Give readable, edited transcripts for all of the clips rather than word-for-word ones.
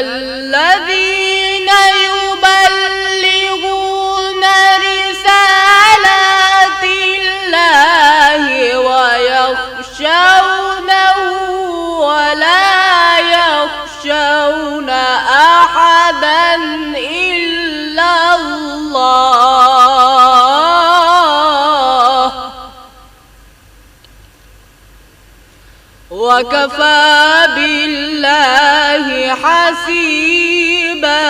الذين يبلغون رسالات الله ويخشونه ولا يخشون أحدا إلا الله وكفى بالله حسيبا.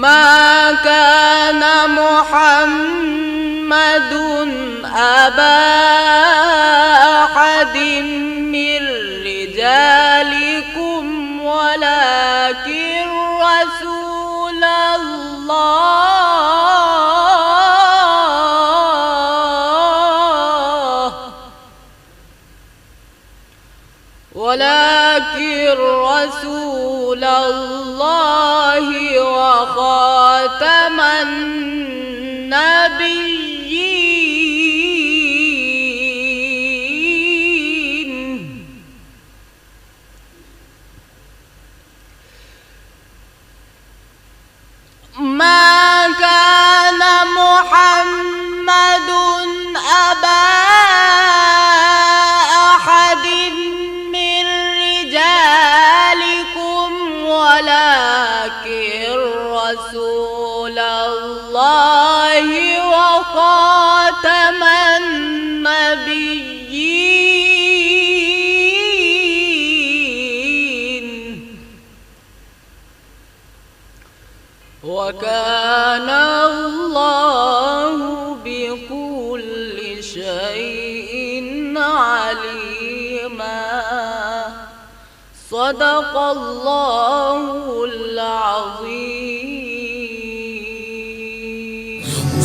ما كان محمد أبا أحد من رجالكم ولكن رسول الله وخاتم النبيين. ما كان محمد أبا أحد من رجالكم ولكن رسول الله وخاتم النبيين. وكان الله بكل شيء عليما. صدق الله العظيم.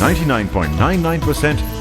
99.99%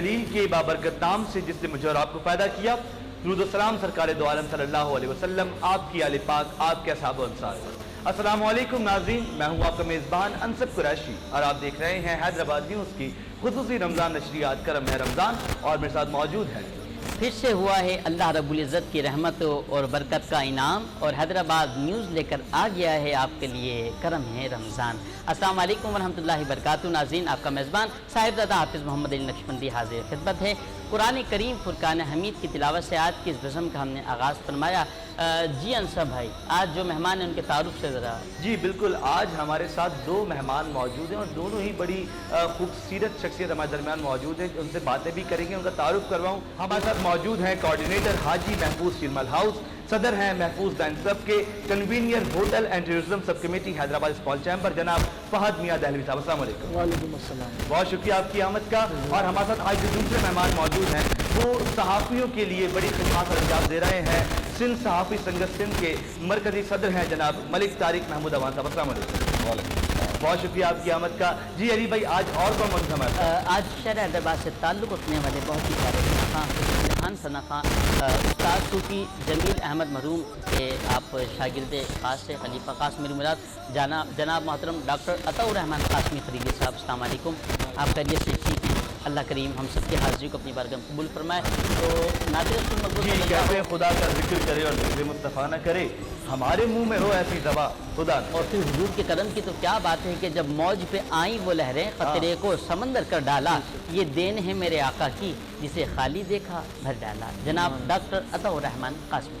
جلیل کے بابرکت نام سے جس نے مجھے اور آپ کو پیدا کیا، درود و سلام سرکار دو عالم صلی اللہ علیہ وسلم، آپ کی آل پاک، آپ کے اصحاب و انصار پر۔ السلام علیکم ناظرین، میں ہوں آپ کا میزبان انصب قریشی اور آپ دیکھ رہے ہیں حیدرآباد نیوز کی خصوصی رمضان نشریات کرم ہے رمضان، اور میرے ساتھ موجود ہیں پھر سے ہوا ہے اللہ رب العزت کی رحمت اور برکت کا انعام، اور حیدرآباد نیوز لے کر آ گیا ہے آپ کے لیے کرم ہے رمضان۔ السلام علیکم ورحمۃ اللہ وبرکاتہ ناظرین، آپ کا میزبان صاحبزادہ حافظ محمد علی نقشبندی حاضر خدمت ہے۔ قرآن کریم فرقان حمید کی تلاوت سے آج کی اس بزم کا ہم نے آغاز فرمایا۔ جی انصب بھائی، آج جو مہمان ہیں ان کے تعارف سے ذرا۔ جی بالکل، آج ہمارے ساتھ دو مہمان موجود ہیں اور دونوں ہی بڑی خوبصورت شخصیت ہمارے درمیان موجود ہیں، ان سے باتیں بھی کریں گے، ان کا تعارف کرواؤں۔ ہمارے ساتھ موجود ہیں کوآرڈینیٹر حاجی محفوظ شیرمل ہاؤس، صدر ہیں محفوظ لائنز کلب کے، convener hotel and tourism sub committee Hyderabad small chamber جناب فہد میاں دہلوی صاحب، السلام علیکم۔ وعلیکم السلام۔ بہت شکریہ آپ کی آمد کا۔ اور ہمارے ساتھ آج جو دوسرے مہمان موجود ہیں وہ صحافیوں کے لیے بڑی خدمات انجام دے رہے ہیں، سندھ صحافی سنگت سندھ کے مرکزی صدر ہیں جناب ملک طارق محمود اوان صاحب، السلام علیکم۔ بہت شکریہ آپ کی آمد کا۔ جی علی بھائی، آج اور کون موجود ہمارے ساتھ؟ آج شہر حیدرآباد سے تعلق رکھنے والے بہت ہی پیارے خان ثنا خان، استاد صوفی جمیل احمد مرحوم کے آپ شاگرد خاص سے، خلیفہ خاص میری مراد جناب محترم ڈاکٹر عطاء الرحمن قاسمی خریدی صاحب، السلام علیکم۔ آپ خیریت سے ٹھیک ہیں؟ اللہ کریم ہم سب کی حاضری کو اپنی بارگاہ میں قبول فرمائے۔ تو ناظر رسول مقبول جی کہتے ہیں خدا کا ذکر کرے اور ذکر مصطفیٰ نہ کرے، ہمارے منہ میں ہو ایسی زباں خدا نہ۔ اور پھر حضور کے قدم کی تو کیا بات ہے کہ جب موج پہ آئیں وہ لہریں، قطرے کو سمندر کر ڈالا، یہ دین ہے میرے آقا کی جسے خالی دیکھا بھر ڈالا، جناب ڈاکٹر عطاء الرحمن قاسمی۔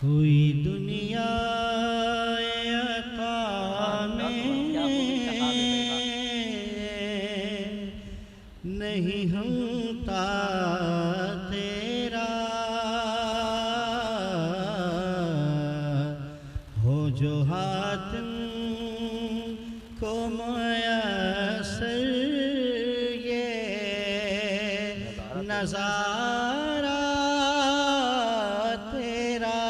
کوئی دنیا عطا میں نہیں ہوتا تیرا، ہو جو ہاتھ کو میسر یہ نظارہ تیرا،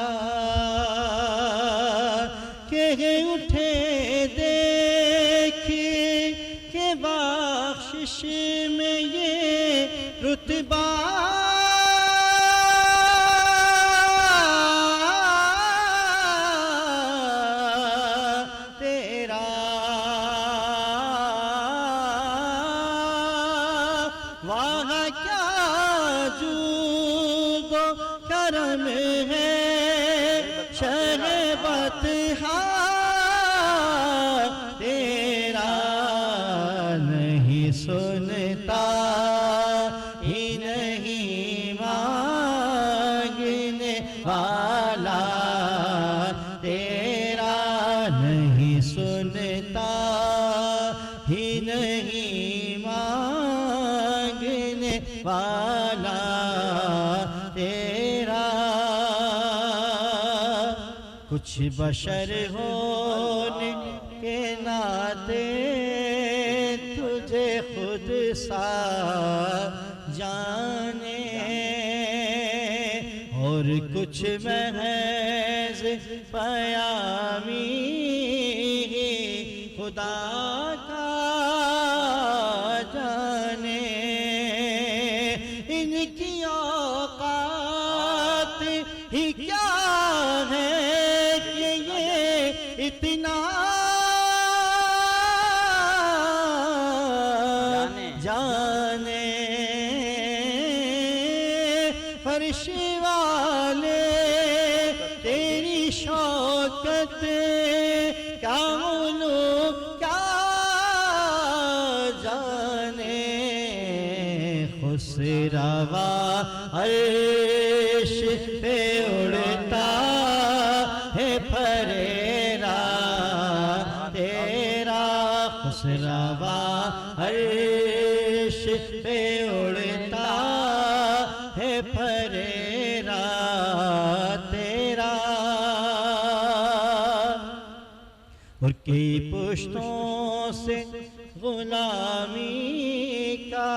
کہ اٹھے دیکھ کے بخشش میں یہ رتبہ تیرا، وہاں کیا جود و کرم ہے شربت تیرا، نہیں سنتا ہی نہیں مانگنے والا تیرا، نہیں سنتا ہی نہیں مانگنے والا تیرا، کچھ بشر ہونے کے ناطے تجھے خود سا جانے، اور کچھ محض پیامی خدا کا جانے، ان کی اوقات ہی کیا ہے کہ یہ اتنا جانے، فرش والے تیری شوکت کیا ملوک کیا جانے، خسروا عرش پہ اڑتا ہے پھریرا تیرا، خسروا عرش پہ اڑتا ہے پھریرا تیرا، اور کئی پشتوں سے غلامی کا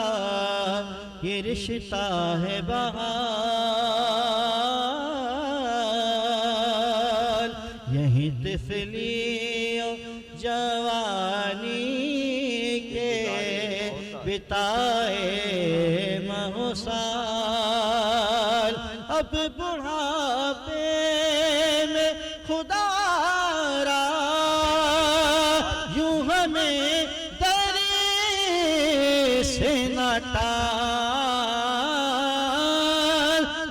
یہ رشتہ ہے بحال، یہیں طفلی و جوانی کے بتائے مہسال اب بڑھاپے میں خدا را یوں ہمیں دری سے نہ ٹال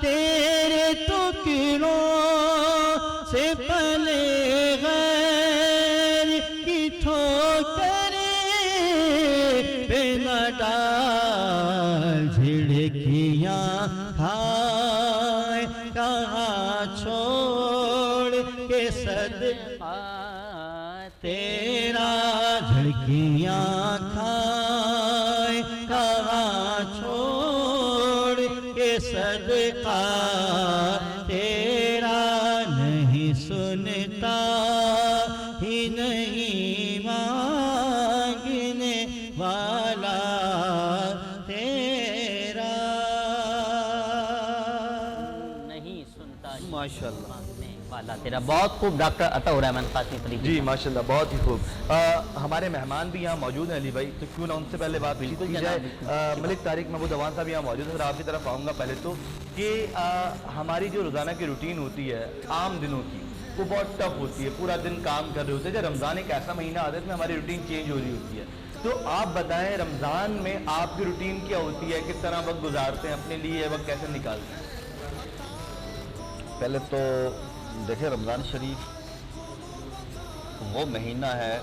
تیرے ٹکڑوں سے پلے غیر کی ٹھوکریں پہ نہ ڈال جھڑکیاں کھائے کہاں چھوڑ کے صدقہ تیرا جھڑکیاں کھائے کہاں چھوڑ کے صدقہ تیرا نہیں سنتا ہی نہیں مانگنے والا تیرا نہیں سنتا ماشاءاللہ مانگنے والا تیرا. بہت خوب ڈاکٹر عطا الرحمن قاسمی فریدی. جی ماشاءاللہ بہت ہی خوب. ہمارے مہمان بھی یہاں موجود ہیں علی بھائی, تو کیوں نہ ان سے پہلے بات کی جائے. ملک طارق محمود عوان صاحب یہاں موجود ہیں. سر آپ کی طرف آؤں گا پہلے تو کہ ہماری جو روزانہ کی روٹین ہوتی ہے عام دنوں کی وہ بہت ٹف ہوتی ہے, پورا دن کام کر رہے ہوتے ہیں. جب رمضان ایک ایسا مہینہ آتا ہے اس میں ہماری روٹین چینج ہو رہی ہوتی ہے, تو آپ بتائیں رمضان میں آپ کی روٹین کیا ہوتی ہے, کس طرح وقت گزارتے ہیں اپنے لیے, وقت کیسے نکالتے ہیں؟ پہلے تو دیکھیں رمضان شریف وہ مہینہ ہے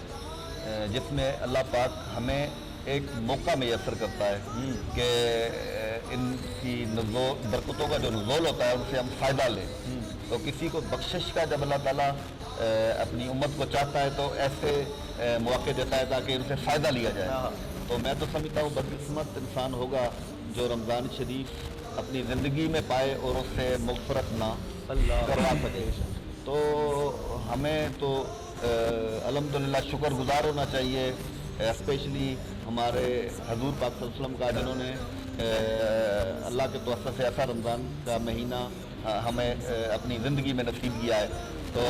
جس میں اللہ پاک ہمیں ایک موقع میسر کرتا ہے کہ ان کی برکتوں کا جو نزول ہوتا ہے ان سے ہم فائدہ لیں. تو کسی کو بخشش کا جب اللہ تعالیٰ اپنی امت کو چاہتا ہے تو ایسے مواقع دیتا ہے تاکہ ان سے فائدہ لیا جائے. تو میں تو سمجھتا ہوں بدقسمت انسان ہوگا جو رمضان شریف اپنی زندگی میں پائے اور اس سے مغفرت نہ کروا سکے. تو ہمیں تو الحمدللہ شکر گزار ہونا چاہیے, اسپیشلی ہمارے حضور پاک صلی اللہ علیہ وسلم کا جنہوں نے اللہ کے توسط سے ایسا رمضان کا مہینہ ہمیں اپنی زندگی میں نصیب کیا ہے. تو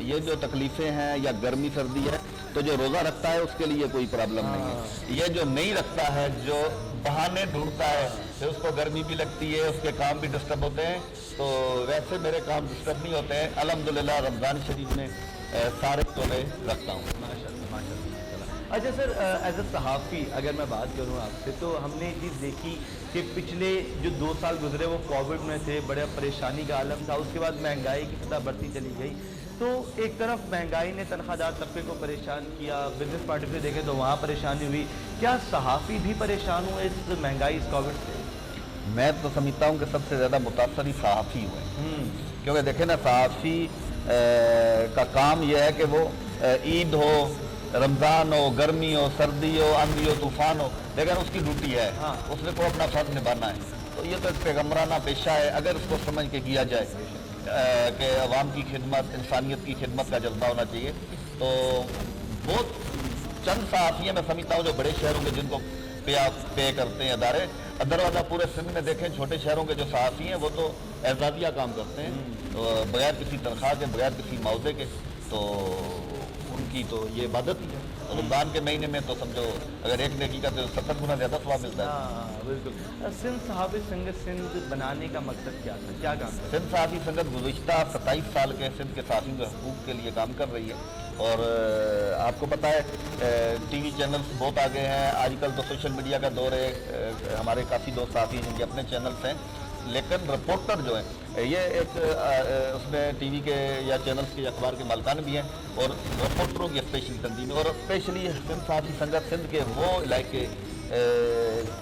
یہ جو تکلیفیں ہیں یا گرمی سردی ہے تو جو روزہ رکھتا ہے اس کے لیے کوئی پرابلم نہیں ہے. یہ جو نہیں رکھتا ہے, جو بہانے ڈھونڈتا ہے, پھر اس کو گرمی بھی لگتی ہے, اس کے کام بھی ڈسٹرب ہوتے ہیں. تو ویسے میرے کام ڈسٹرب نہیں ہوتے ہیں الحمدللہ. رمضان شریف میں سارے روزے رکھتا ہوں. اچھا سر, ایز اے صحافی اگر میں بات کروں آپ سے, تو ہم نے یہ چیز دیکھی کہ پچھلے جو 2 سال گزرے وہ کووڈ میں تھے, بڑے پریشانی کا عالم تھا, اس کے بعد مہنگائی کی سطح بڑھتی چلی گئی. تو ایک طرف مہنگائی نے تنخواہ دار طبقے کو پریشان کیا, بزنس پارٹی سے دیکھیں تو وہاں پریشانی ہوئی. کیا صحافی بھی پریشان ہوئے اس مہنگائی اس کووڈ سے؟ میں تو سمجھتا ہوں کہ سب سے زیادہ متاثر ہی صحافی ہوئے, کیونکہ دیکھیں نا صحافی کا کام یہ ہے کہ وہ عید ہو, رمضان ہو, گرمی ہو, سردی ہو, آندھی ہو, طوفان ہو, لیکن اس کی ڈیوٹی ہے, اس نے کو اپنا فرض نبھانا ہے. تو یہ تو ایک پیغمبرانہ پیشہ ہے اگر اس کو سمجھ کے کیا جائے کہ عوام کی خدمت, انسانیت کی خدمت کا جذبہ ہونا چاہیے. تو بہت چند صحافی ہیں میں سمجھتا ہوں جو بڑے شہروں کے جن کو پے کرتے ہیں ادارے, دروازہ پورے سندھ میں دیکھیں چھوٹے شہروں کے جو صحافی ہیں وہ تو اعزازیہ کام کرتے ہیں بغیر کسی تنخواہ کے, بغیر کسی معاوضے کے. تو ان کی تو یہ عبادت ہی ہے. رمضان کے مہینے میں تو سمجھو اگر ایک نیکی کا تو 70 گنا زیادہ ثواب ملتا ہے. بالکل. سندھ صحافی سنگت سندھ بنانے کا مقصد کیا تھا, کیا کام تھا؟ سندھ صحافی سنگت گزشتہ 27 سال کے سندھ کے صحافیوں کے حقوق کے لیے کام کر رہی ہے. اور آپ کو پتہ ہے ٹی وی چینلز بہت آگے ہیں, آج کل تو سوشل میڈیا کا دور ہے. ہمارے کافی دوست صحافی جن کے اپنے چینلز ہیں, لیکن رپورٹر جو ہیں یہ ایک اس میں ٹی وی کے یا چینلز کے اخبار کے مالکان بھی ہیں, اور رپورٹروں کی اسپیشلی تنظیم, اور اسپیشلی سندھ صحافی سنگت سندھ کے وہ علاقے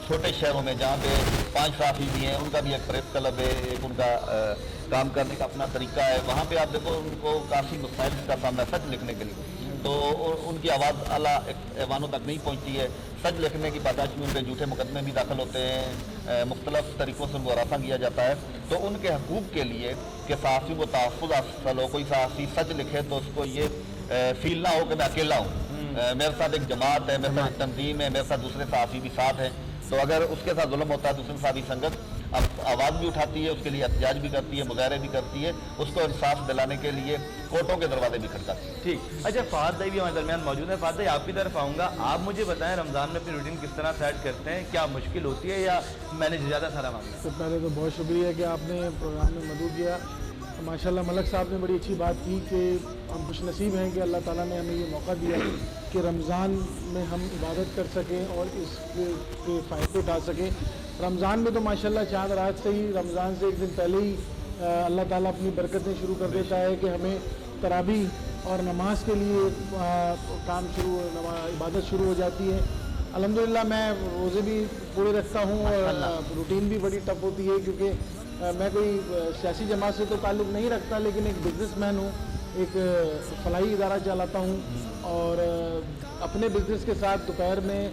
چھوٹے شہروں میں جہاں پہ 5 صحافی بھی ہیں, ان کا بھی ایک پریس کلب ہے, ایک ان کا کام کرنے کا اپنا طریقہ ہے. وہاں پہ آپ دیکھو ان کو کافی مسائل کا سامنا سچ لکھنے کے لیے, تو ان کی آواز اعلیٰ ایوانوں تک نہیں پہنچتی ہے. سچ لکھنے کی پاداش میں ان پہ جھوٹے مقدمے بھی داخل ہوتے ہیں, مختلف طریقوں سے ان کو ہراساں کیا جاتا ہے. تو ان کے حقوق کے لیے کہ صحافی کو تحفظ حاصل ہو, کوئی صحافی سچ لکھے تو اس کو یہ فیل نہ ہو کہ میں اکیلا ہوں, میرے ساتھ ایک جماعت ہے, میرے ساتھ ایک تنظیم ہے, میرے ساتھ دوسرے صحافی بھی ساتھ ہیں. تو اگر اس کے ساتھ ظلم ہوتا ہے تو سندھ صحافی سنگت اب آواز بھی اٹھاتی ہے, اس کے لیے احتجاج بھی کرتی ہے, مظاہرے بھی کرتی ہے, اس کو انصاف دلانے کے لیے کورٹوں کے دروازے بھی کھٹکاتی ہے. ٹھیک. اچھا, فہد بھائی بھی ہمارے درمیان موجود ہیں. فہد بھائی آپ کی طرف آؤں گا, آپ مجھے بتائیں رمضان میں اپنی روٹین کس طرح سیٹ کرتے ہیں, کیا مشکل ہوتی ہے یا مینیج زیادہ سارا معاملہ؟ سب پہلے تو بہت شکریہ کہ آپ نے پروگرام میں مدعو کیا. ماشاءاللہ ملک صاحب نے بڑی اچھی بات کی کہ ہم خوش نصیب ہیں کہ اللہ تعالیٰ نے ہمیں یہ موقع دیا کہ رمضان میں ہم عبادت کر سکیں اور اس کے فائدے اٹھا سکیں. رمضان میں تو ماشاءاللہ چاند رات سے ہی, رمضان سے ایک دن پہلے ہی اللہ تعالیٰ اپنی برکتیں شروع کر دیتا ہے کہ ہمیں تراویح اور نماز کے لیے کام عبادت شروع ہو جاتی ہے. الحمدللہ میں روزے بھی پورے رکھتا ہوں اور روٹین بھی بڑی ٹف ہوتی ہے کیونکہ میں کوئی سیاسی جماعت سے تو تعلق نہیں رکھتا, لیکن ایک بزنس مین ہوں, ایک فلاحی ادارہ چلاتا ہوں اور اپنے بزنس کے ساتھ دوپہر میں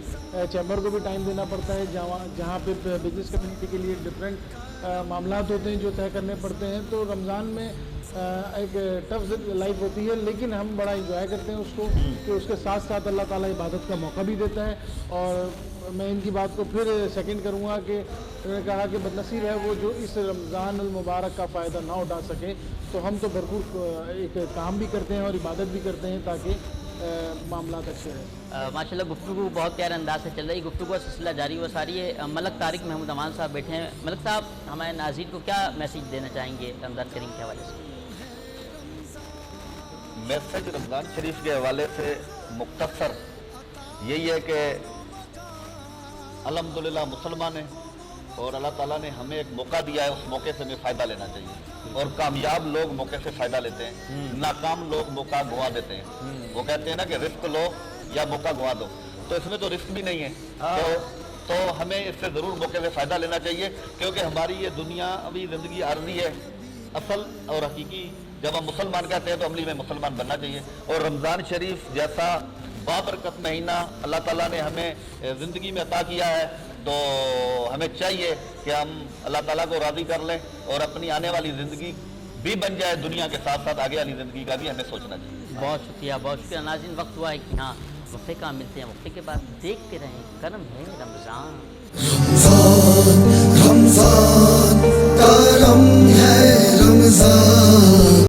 چیمبر کو بھی ٹائم دینا پڑتا ہے جہاں پہ بزنس کمیونٹی کے لیے ڈفرینٹ معاملات ہوتے ہیں جو طے کرنے پڑتے ہیں. تو رمضان میں ایک ٹف لائف ہوتی ہے, لیکن ہم بڑا انجوائے کرتے ہیں اس کو کہ اس کے ساتھ ساتھ اللہ تعالیٰ عبادت کا موقع بھی دیتا ہے. اور میں ان کی بات کو پھر سیکنڈ کروں گا کہ انہوں نے کہا کہ بدنصیب ہے وہ جو اس رمضان المبارک کا فائدہ نہ اٹھا سکے. تو ہم تو بھرپور ایک کام بھی کرتے ہیں اور عبادت بھی کرتے ہیں تاکہ معاملات اچھے رہیں. ماشاءاللہ گفتگو بہت پیارے انداز سے چل رہی ہے, گفتگو کا سلسلہ جاری و ساری ہے. ملک طارق محمود امان صاحب بیٹھے ہیں. ملک صاحب ہمارے ناظرین کو کیا میسیج دینا چاہیں گے رمضان کریم کے حوالے سے؟ میسیج رمضان شریف کے حوالے سے مختصر یہی ہے کہ الحمدللہ مسلمان ہیں اور اللہ تعالیٰ نے ہمیں ایک موقع دیا ہے, اس موقع سے ہمیں فائدہ لینا چاہیے. اور کامیاب لوگ موقع سے فائدہ لیتے ہیں, ناکام لوگ موقع گنوا دیتے ہیں. وہ کہتے ہیں نا کہ رزق لو یا موقع گنوا دو, تو اس میں تو رزق بھی نہیں ہے. تو ہمیں اس سے ضرور موقع سے فائدہ لینا چاہیے کیونکہ ہماری یہ دنیا ابھی زندگی عارضی ہے. اصل اور حقیقی جب ہم مسلمان کہتے ہیں تو عملی میں مسلمان بننا چاہیے. اور رمضان شریف جیسا بابرکت مہینہ اللہ تعالیٰ نے ہمیں زندگی میں عطا کیا ہے, تو ہمیں چاہیے کہ ہم اللہ تعالیٰ کو راضی کر لیں اور اپنی آنے والی زندگی بھی بن جائے دنیا کے ساتھ ساتھ آگے والی زندگی کا بھی ہمیں سوچنا چاہیے. بہت شکریہ, بہت شکریہ. ناظرین وقت ہوا ہے کہ ہاں وقفے کا ملتے ہیں, وقفے کے بعد دیکھتے رہیں کرم ہے رمضان. رمضان کرم ہے رمضان.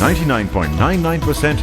99.99%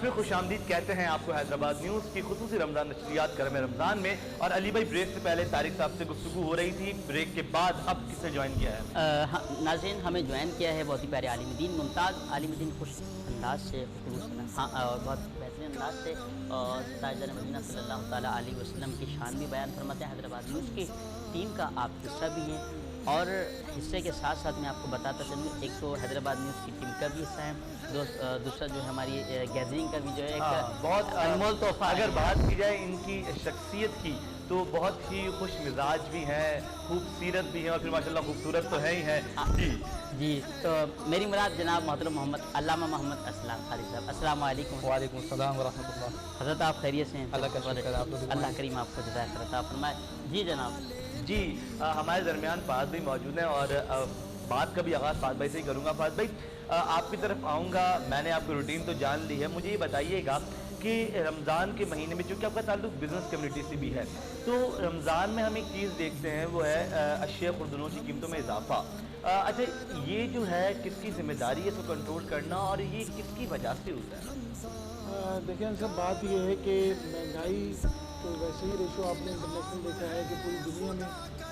پھر خوش آمدید کہتے ہیں آپ کو حیدرآباد نیوز کی خصوصی رمضان نشریات کرم رمضان میں. اور علی بھائی بریک سے پہلے طارق صاحب سے گفتگو ہو رہی تھی, بریک کے بعد اب کس نے جوائن کیا ہے؟ ناظرین ہمیں جوائن کیا ہے بہت ہی پیارے عالم دین ممتاز عالم دین, خوش انداز سے اور بہت بہترین انداز سے اور تاجدار مدینہ صلی اللہ تعالیٰ علیہ وسلم کی شان بھی بیان فرماتے ہیں. حیدرآباد نیوز کی ٹیم کا آپ حصہ بھی ہیں اور حصے کے ساتھ ساتھ میں آپ کو بتاتا چلوں, ایک تو حیدرآباد نیوز کی ٹیم کا بھی حصہ ہے, دوسرا جو ہے ہماری گیدرنگ کا بھی جو ہے ایک بہت انمول تحفہ. اگر بات کی جائے ان کی شخصیت کی تو بہت ہی خوش مزاج بھی ہیں, خوبصورت بھی ہیں اور پھر ماشاءاللہ خوبصورت تو ہے ہی ہیں. جی تو میری مراد جناب محترم محمد علامہ محمد اسلام خالد صاحب. السلام علیکم. وعلیکم السلام ورحمۃ اللہ. حضرت آپ خیریت سے ہیں؟ اللہ کا شکر, اللہ کریم آپ کو جزائے خیر عطا فرمائے. جی جناب. جی ہمارے درمیان فہد بھائی موجود ہیں اور بات کا بھی آغاز فہد بھائی سے ہی کروں گا. فہد بھائی آپ کی طرف آؤں گا, میں نے آپ کی روٹین تو جان لی ہے, مجھے یہ بتائیے گا کہ رمضان کے مہینے میں چونکہ آپ کا تعلق بزنس کمیونٹی سے بھی ہے، تو رمضان میں ہم ایک چیز دیکھتے ہیں وہ ہے اشیاء خوردنوں کی قیمتوں میں اضافہ. اچھا یہ جو ہے کس کی ذمہ داری ہے اس کو کنٹرول کرنا اور یہ کس کی وجہ سے ہوتا ہے؟ دیکھیں سب بات یہ ہے کہ مہنگائی تو ویسے ہی ریشو آپ نے انٹرنیشنل دیکھا ہے کہ پوری دنیا میں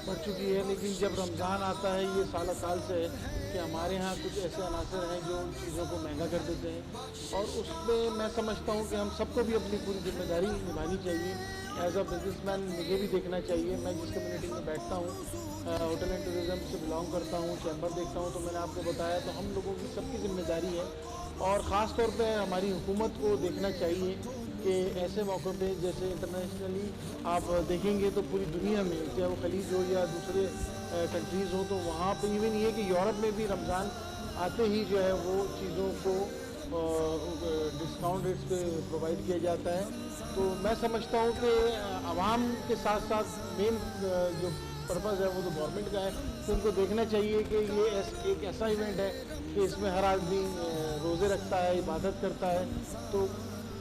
بڑھ چکی ہے، لیکن جب رمضان آتا ہے یہ سال سال سے ہے کہ ہمارے ہاں کچھ ایسے عناصر ہیں جو چیزوں کو مہنگا کر دیتے ہیں، اور اس میں میں سمجھتا ہوں کہ ہم سب کو بھی اپنی پوری ذمہ داری نبھانی چاہیے. ایز اے بزنس مین مجھے بھی دیکھنا چاہیے. میں جس کمیونٹی میں بیٹھتا ہوں، ہوٹل اینڈ ٹورزم سے بلانگ کرتا ہوں، چیمبر دیکھتا ہوں، تو میں نے آپ کو بتایا تو ہم لوگوں کی سب کی ذمہ داری ہے، اور خاص طور پہ ہماری حکومت کو دیکھنا چاہیے کہ ایسے موقع پہ جیسے انٹرنیشنلی آپ دیکھیں گے تو پوری دنیا میں چاہے وہ خلیج ہو یا دوسرے کنٹریز ہوں، تو وہاں پہ ایون یہ کہ یورپ میں بھی رمضان آتے ہی جو ہے وہ چیزوں کو ڈسکاؤنٹ ریٹس پہ پرووائڈ کیا جاتا ہے. تو میں سمجھتا ہوں کہ عوام کے ساتھ ساتھ مین جو پرپز ہے وہ تو گورنمنٹ کا ہے، تو ان کو دیکھنا چاہیے کہ یہ ایک ایسا ایونٹ ہے کہ اس میں ہر آدمی روزے رکھتا ہے، عبادت کرتا ہے، تو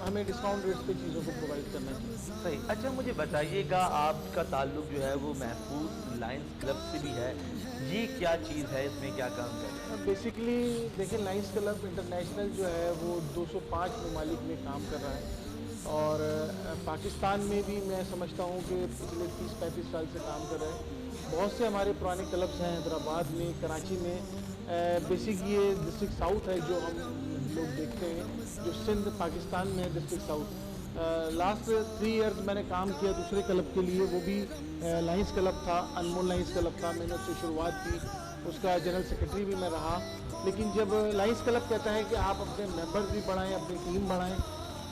ہمیں ڈسکاؤنٹ ریٹس پہ چیزوں کو پرووائڈ کرنا چاہیے. صحیح. اچھا مجھے بتائیے گا آپ کا تعلق جو ہے وہ محفوظ لائنز کلب سے بھی ہے، یہ کیا چیز ہے، اس میں کیا کام کرتے ہیں؟ بیسیکلی دیکھیں لائنز کلب انٹرنیشنل جو ہے وہ 205 ممالک میں کام کر رہا ہے، اور پاکستان میں بھی میں سمجھتا ہوں کہ پچھلے 30-35 سال سے کام کر رہے ہیں. بہت سے ہمارے پرانے کلبس ہیں حیدرآباد میں، کراچی میں. بیسک یہ ڈسٹرکٹ ساؤتھ ہے جو ہم لوگ دیکھتے ہیں، جو سندھ پاکستان میں ہے ڈسٹرکٹ ساؤتھ. لاسٹ 3 ایئرز میں نے کام کیا دوسرے کلب کے لیے، وہ بھی لائنز کلب تھا، انمول لائنز کلب تھا. میں نے اس سے شروعات کی، اس کا جنرل سیکرٹری بھی میں رہا. لیکن جب لائنز کلب کہتا ہے کہ آپ اپنے ممبرز بھی بڑھائیں، اپنی ٹیم بڑھائیں،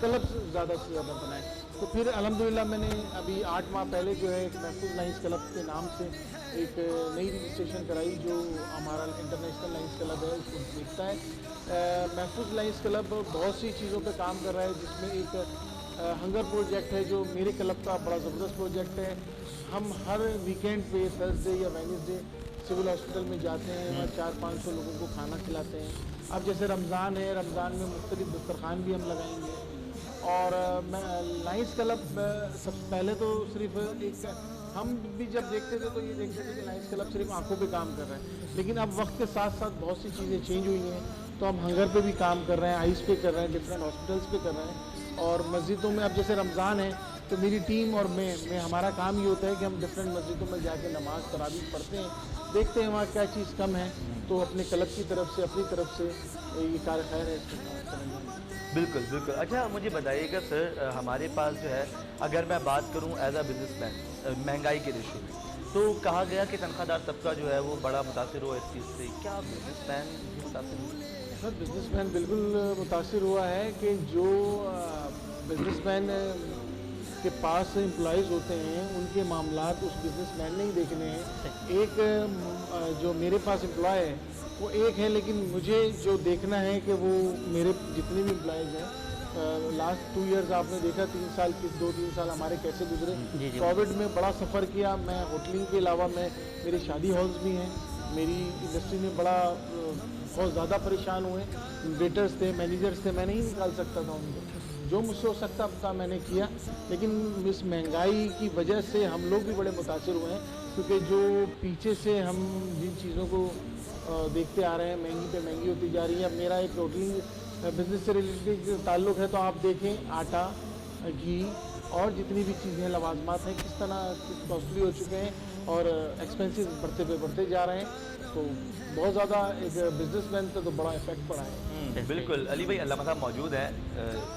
کلب زیادہ سے زیادہ بنائیں، تو پھر الحمدللہ میں نے ابھی 8 ماہ پہلے جو ہے ایک محفوظ لائنز کلب کے نام سے ایک نئی رجسٹریشن کرائی، جو ہمارا انٹرنیشنل لائنز کلب ہے اس کو دیکھتا ہے. محفوظ لائنز کلب بہت سی چیزوں پہ کام کر رہا ہے، جس میں ایک ہنگر پروجیکٹ ہے جو میرے کلب کا بڑا زبردست پروجیکٹ ہے. ہم ہر ویکینڈ پہ تھرسڈے یا وینسڈے سول ہاسپٹل میں جاتے ہیں، وہاں 400-500 لوگوں کو کھانا کھلاتے ہیں. اب جیسے رمضان ہے، رمضان میں مختلف دسترخوان بھی ہم لگائیں گے. اور لائنز کلب سب سے پہلے تو صرف ایک ہم بھی جب دیکھتے تھے تو یہ دیکھتے تھے کہ لائنز کلب صرف آنکھوں پہ کام کر رہے ہیں، لیکن اب وقت کے ساتھ ساتھ بہت سی چیزیں چینج ہوئی ہیں. تو ہم ہنگر پہ بھی کام کر رہے ہیں، آئز پہ کر رہے ہیں، ڈفرینٹ ہاسپٹلس پہ کر رہے ہیں. اور مسجدوں میں اب جیسے رمضان ہے تو میری ٹیم اور میں ہمارا کام یہ ہوتا ہے کہ ہم ڈفرینٹ مسجدوں میں جا کے نماز تراویح پڑھتے ہیں، دیکھتے ہیں وہاں کیا چیز کم ہے، تو اپنے کلب کی طرف سے اپنی طرف سے یہ کار خیر ہے اس کو کریں گے. بالکل بالکل. اچھا مجھے بتائیے گا سر، ہمارے پاس جو ہے اگر میں بات کروں ایز اے بزنس مین مہنگائی کے ریشو میں، تو کہا گیا کہ تنخواہ دار طبقہ جو ہے وہ بڑا متاثر ہوا اس چیز سے، کیا بزنس مین بھی متاثر ہوئے؟ سر بزنس مین بالکل متاثر ہوا ہے کہ جو بزنس مین کے پاس امپلائیز ہوتے ہیں ان کے معاملات اس بزنس مین نے ہی دیکھنے ہیں. ایک جو میرے پاس امپلائی ہے وہ ایک ہے، لیکن مجھے جو دیکھنا ہے کہ وہ میرے جتنے بھی امپلائیز ہیں، لاسٹ 2 ایئرز آپ نے دیکھا 2-3 سال ہمارے کیسے گزرے. کووڈ میں بڑا سفر کیا میں. ہوٹلنگ کے علاوہ میرے شادی ہالز بھی ہیں، میری انڈسٹری میں بہت زیادہ پریشان ہوئے. ویٹرز تھے، مینیجرز تھے، میں نہیں نکال سکتا تھا ان کو، جو مجھ سے ہو سکتا تھا میں نے کیا. لیکن اس مہنگائی کی وجہ سے ہم لوگ بھی بڑے متاثر ہوئے ہیں، کیونکہ جو پیچھے سے ہم جن چیزوں کو دیکھتے آ رہے ہیں مہنگی پہ مہنگی ہوتی جا رہی ہے. اب میرا ایک ہوٹلنگ بزنس سے ریلیٹڈ تعلق ہے، تو آپ دیکھیں آٹا، گھی اور جتنی بھی چیزیں لوازمات ہیں کس طرح کاسٹلی ہو چکے ہیں اور ایکسپینسو بڑھتے جا رہے ہیں. تو بہت زیادہ ایک بزنس مین پہ تو بڑا افیکٹ پڑا ہے. بالکل. علی بھائی علامہ صاحب موجود ہیں،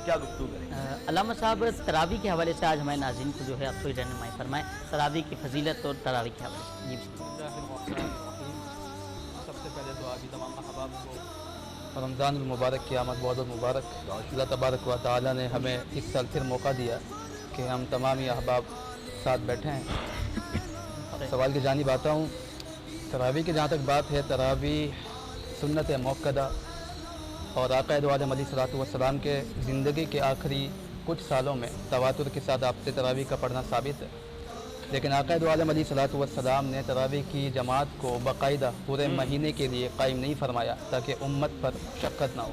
کیا گفتگو کریں؟ علامہ صاحب تراویح کے حوالے سے آج ہمارے ناظرین کو جو ہے آپ تھوڑی رہنمائی فرمائیں، تراویح کی فضیلت اور تراویح کے حوالے سے. جی سب سے پہلے تو آپ تمام احباب کو رمضان المبارک کی آمد بہت مبارک. اللہ تبارک و تعالیٰ نے ہمیں اس سال پھر موقع دیا کہ ہم تمام احباب ساتھ بیٹھے ہیں. سوال کی جانب آتا ہوں. تراویح کی جہاں تک بات ہے، تراویح سنت موقدہ اور آقا دو عالم علیہ الصلوۃ والسلام کے زندگی کے آخری کچھ سالوں میں تواتر کے ساتھ آپ سے تراویح کا پڑھنا ثابت ہے. لیکن آقا دو عالم علیہ الصلوۃ والسلام نے تراویح کی جماعت کو باقاعدہ پورے مہینے کے لیے قائم نہیں فرمایا تاکہ امت پر شقت نہ ہو.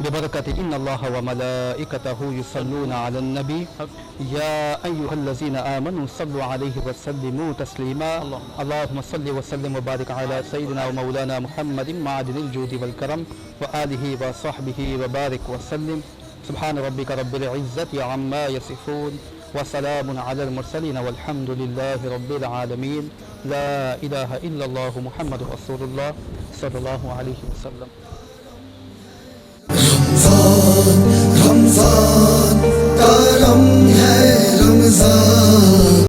ببركة إن الله وملائكته يصلون على النبي يا أيها الذين آمنوا صلوا عليه وسلموا تسليما اللهم صل وسلم وبارك على سيدنا ومولانا محمد معدن الجود والكرم وآله وصحبه وبارك وسلم سبحان ربك رب العزة عما يصفون وسلام على المرسلين والحمد لله رب العالمين لا إله إلا الله محمد رسول الله صلى الله عليه وسلم. رمضان کرم ہے رمضان.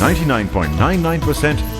99.99%